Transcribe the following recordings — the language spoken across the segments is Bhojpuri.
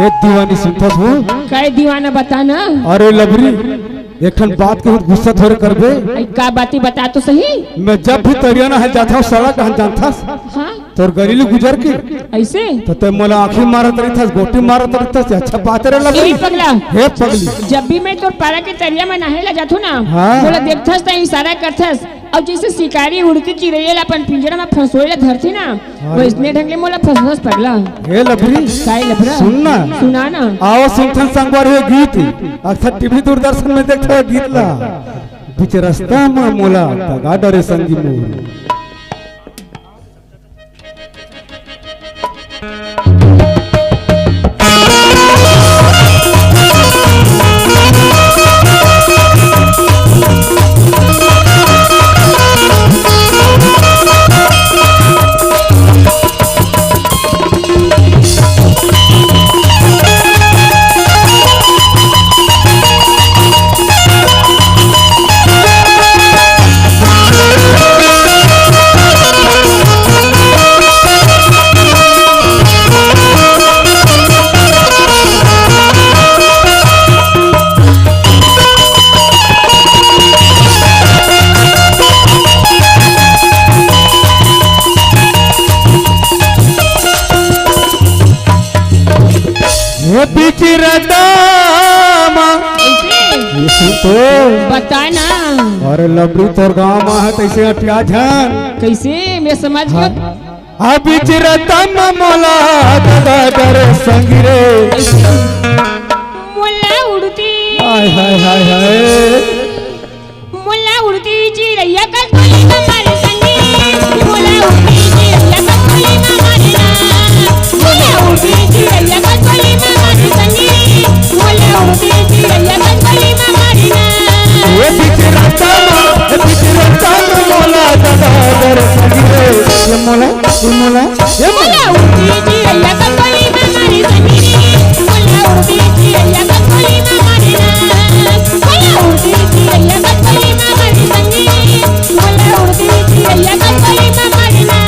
एक दीवानी सुनता हो काय दीवाना बताना। अरे लबरी एकन बात के गुस्सा थोड़े करबे। का बाती बता तो सही। मैं जब भी तरियाना है जाता हूँ सड़क हन जानता हाँ तोर गरीली गुजर के ऐसे तो ते मला आंखें मारत रही था गोटी मारत रही था अच्छा बात रे लबरी पगला हे पगली जब भी मैं तोर पारा के तरिया में नहाएला जाथू ना हाँ। बोला देखथस त इशारा करथस और जैसे शिकारी उड़ती चिड़ैया अपन पिंजरा में फंसोएला धरती ना वैसने ढंग ले मोला फंसनस पगला। हे लबरी काय लफड़ा सुनना सुना ना आओ सुनथन संगवार है गीत अक्सर टीवी दूरदर्शन में देखते हो गीत ला बीच रास्ता में मोला तगा डरे संगी मोर तो बताना। अरे लबड़ी तोर गाँव में है तैसे अटिया झन कैसे मैं समझ गया। अभी चिरतम मोला दादा डरे संगी रे मोला उड़ती हाय हाय हाय हाय मोला उड़ती चिड़ैया का कोली हमारे संगी मोला उड़ती चिड़ैया का कोली हमारे ना मोला उड़ती चिड़ैया का कोली हमारे संगी मोला उड़ती चिड़ैया का कोली हमारे ना ये बिचरतम मोला दादा डरे संगी रे ये मोला मोला उड़ती चिड़ैया का कोली हमारे संगी मोला उड़ती चिड़ैया का कोली हमारे ना मोला उड़ती चिड़ैया का कोली हमारे संगी मोला उड़ती चिड़ैया का कोली हमारे ना।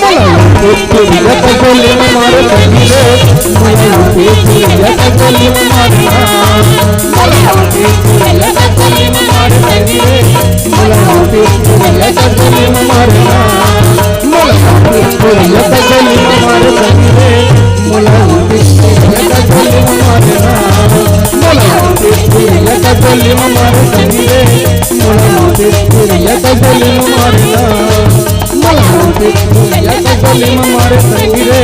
मोला तुरिया का गोली में मारे संगी रे मोला उठी तुरिया का गोली में मारना मोला उठी तुरिया का गोली में मारे संगी रे मोला उठी तुरिया का गोली में मारना मोला उठी तुरिया का गोली में मारे संगी रे मोला उठी तुरिया का गोली में मारना मोला उठी तुरिया का गोली में मारे संगी रे मोला उठी तुरिया का गोली में मारना मोला उठी तुरिया का गोली में मारे संगी रे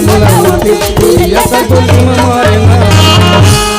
मोला उठी तुरिया का गोली में मारना।